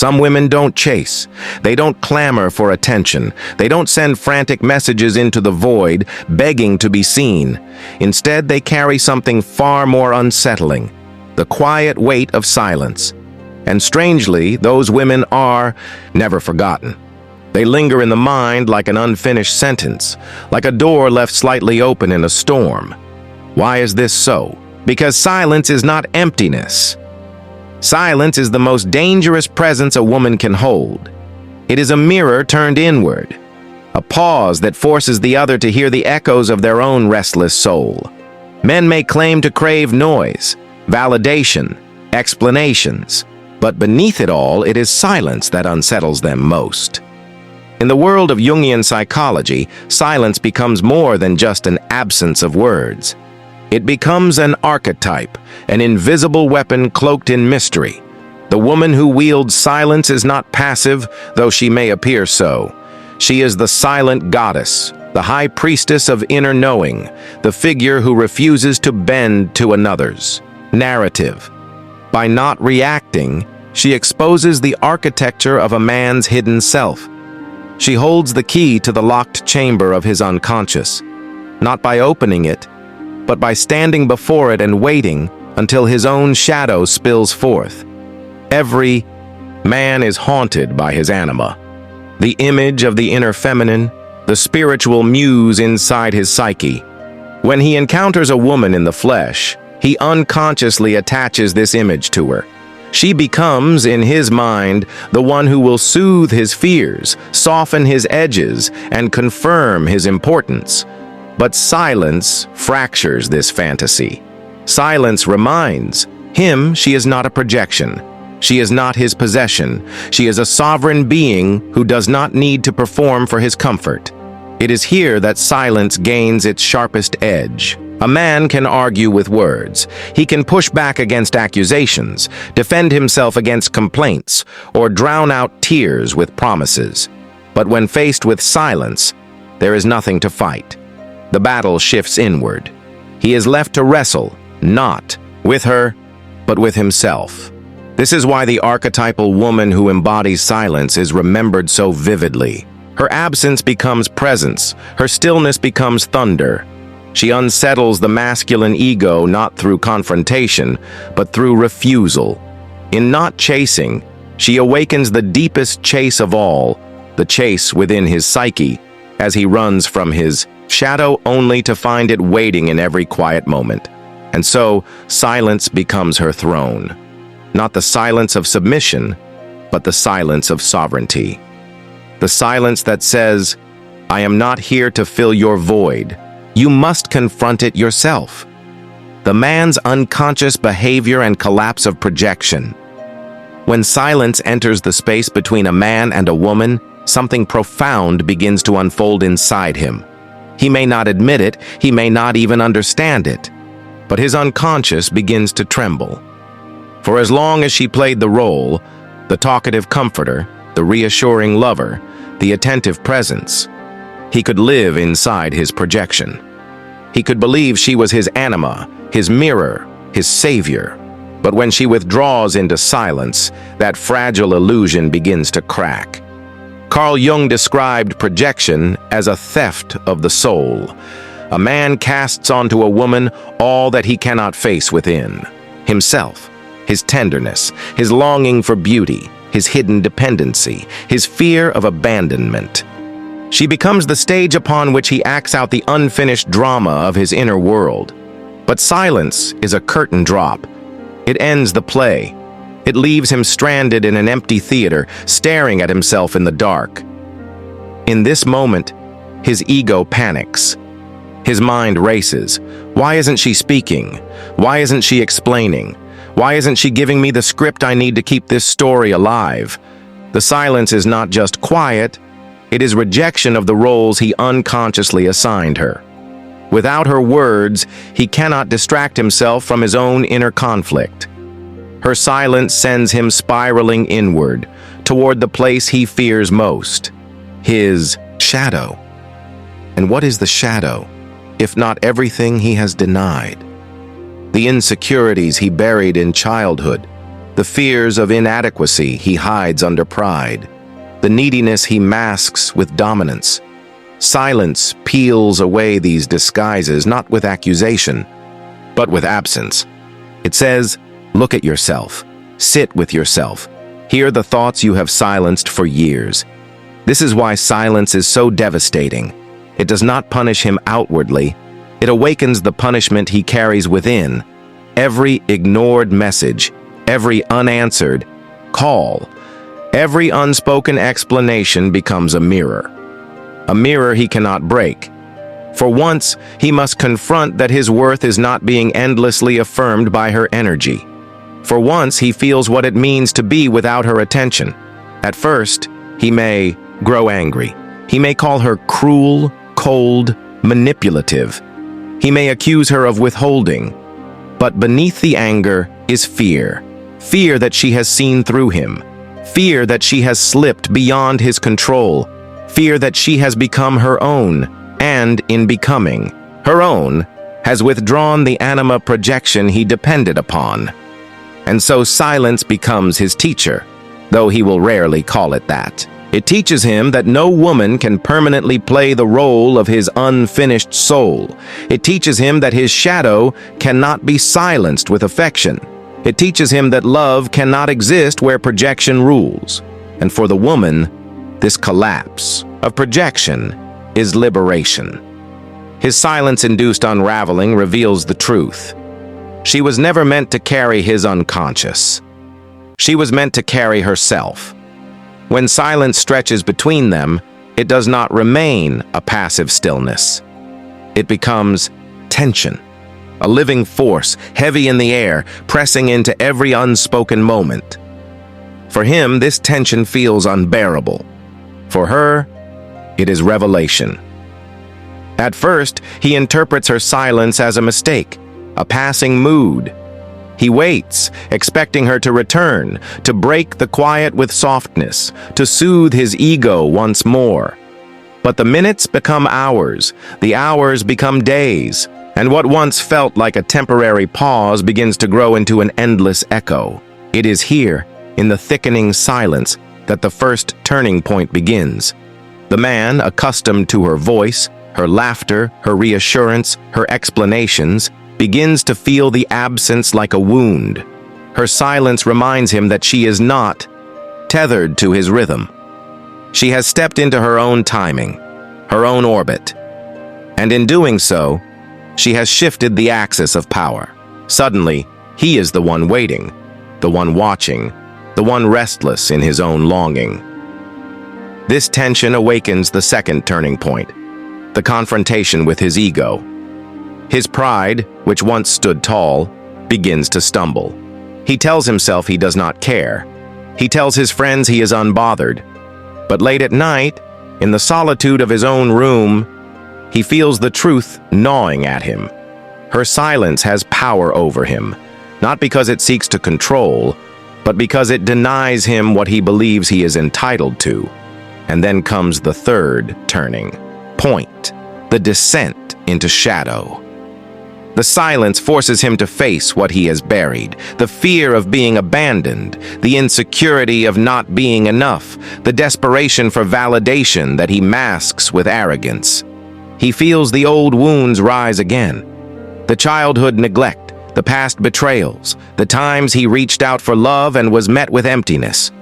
Some women don't chase. They don't clamor for attention. They don't send frantic messages into the void, begging to be seen. Instead, they carry something far more unsettling: the quiet weight of silence. And strangely, those women are never forgotten. They linger in the mind like an unfinished sentence, like a door left slightly open in a storm. Why is this so? Because silence is not emptiness. Silence is the most dangerous presence a woman can hold. It is a mirror turned inward, a pause that forces the other to hear the echoes of their own restless soul. Men may claim to crave noise, validation, explanations, but beneath it all, it is silence that unsettles them most. In the world of Jungian psychology, silence becomes more than just an absence of words. It becomes an archetype, an invisible weapon cloaked in mystery. The woman who wields silence is not passive, though she may appear so. She is the silent goddess, the high priestess of inner knowing, the figure who refuses to bend to another's narrative. By not reacting, she exposes the architecture of a man's hidden self. She holds the key to the locked chamber of his unconscious, not by opening it, but by standing before it and waiting until his own shadow spills forth. Every man is haunted by his anima, the image of the inner feminine, the spiritual muse inside his psyche. When he encounters a woman in the flesh, he unconsciously attaches this image to her. She becomes, in his mind, the one who will soothe his fears, soften his edges, and confirm his importance. But silence fractures this fantasy. Silence reminds him she is not a projection. She is not his possession. She is a sovereign being who does not need to perform for his comfort. It is here that silence gains its sharpest edge. A man can argue with words. He can push back against accusations, defend himself against complaints, or drown out tears with promises. But when faced with silence, there is nothing to fight. The battle shifts inward. He is left to wrestle, not with her, but with himself. This is why the archetypal woman who embodies silence is remembered so vividly. Her absence becomes presence. Her stillness becomes thunder. She unsettles the masculine ego not through confrontation, but through refusal. In not chasing, she awakens the deepest chase of all, the chase within his psyche, as he runs from his shadow only to find it waiting in every quiet moment. And so, silence becomes her throne. Not the silence of submission, but the silence of sovereignty. The silence that says, "I am not here to fill your void. You must confront it yourself." The man's unconscious behavior and collapse of projection. When silence enters the space between a man and a woman, something profound begins to unfold inside him. He may not admit it, he may not even understand it, but his unconscious begins to tremble. For as long as she played the role, the talkative comforter, the reassuring lover, the attentive presence, he could live inside his projection. He could believe she was his anima, his mirror, his savior. But when she withdraws into silence, that fragile illusion begins to crack. Carl Jung described projection as a theft of the soul. A man casts onto a woman all that he cannot face within: himself, his tenderness, his longing for beauty, his hidden dependency, his fear of abandonment. She becomes the stage upon which he acts out the unfinished drama of his inner world. But silence is a curtain drop. It ends the play. It leaves him stranded in an empty theater, staring at himself in the dark. In this moment, his ego panics. His mind races. Why isn't she speaking? Why isn't she explaining? Why isn't she giving me the script I need to keep this story alive? The silence is not just quiet, it is rejection of the roles he unconsciously assigned her. Without her words, he cannot distract himself from his own inner conflict. Her silence sends him spiraling inward, toward the place he fears most: his shadow. And what is the shadow, if not everything he has denied? The insecurities he buried in childhood, The fears of inadequacy he hides under pride. The neediness he masks with dominance. Silence peels away these disguises not with accusation, but with absence. It says, look at yourself. Sit with yourself. Hear the thoughts you have silenced for years. This is why silence is so devastating. It does not punish him outwardly. It awakens the punishment he carries within. Every ignored message, every unanswered call, every unspoken explanation becomes a mirror he cannot break. For once, he must confront that his worth is not being endlessly affirmed by her energy. For once, he feels what it means to be without her attention. At first, he may grow angry. He may call her cruel, cold, manipulative. He may accuse her of withholding. But beneath the anger is fear. Fear that she has seen through him. Fear that she has slipped beyond his control. Fear that she has become her own, and in becoming her own, has withdrawn the anima projection he depended upon. And so silence becomes his teacher, though he will rarely call it that. It teaches him that no woman can permanently play the role of his unfinished soul. It teaches him that his shadow cannot be silenced with affection. It teaches him that love cannot exist where projection rules. And for the woman, this collapse of projection is liberation. His silence-induced unraveling reveals the truth. She was never meant to carry his unconscious. She was meant to carry herself. When silence stretches between them, it does not remain a passive stillness. It becomes tension, a living force, heavy in the air, pressing into every unspoken moment. For him, this tension feels unbearable. For her, it is revelation. At first, he interprets her silence as a mistake, a passing mood. He waits, expecting her to return, to break the quiet with softness, to soothe his ego once more. But the minutes become hours, the hours become days, and what once felt like a temporary pause begins to grow into an endless echo. It is here, in the thickening silence, that the first turning point begins. The man, accustomed to her voice, her laughter, her reassurance, her explanations, begins to feel the absence like a wound. Her silence reminds him that she is not tethered to his rhythm. She has stepped into her own timing, her own orbit. And in doing so, she has shifted the axis of power. Suddenly, he is the one waiting, the one watching, the one restless in his own longing. This tension awakens the second turning point, the confrontation with his ego. His pride, which once stood tall, begins to stumble. He tells himself he does not care. He tells his friends he is unbothered. But late at night, in the solitude of his own room, he feels the truth gnawing at him. Her silence has power over him, not because it seeks to control, but because it denies him what he believes he is entitled to. And then comes the third turning point, the descent into shadow. The silence forces him to face what he has buried, the fear of being abandoned, the insecurity of not being enough, the desperation for validation that he masks with arrogance. He feels the old wounds rise again, the childhood neglect, the past betrayals, the times he reached out for love and was met with emptiness.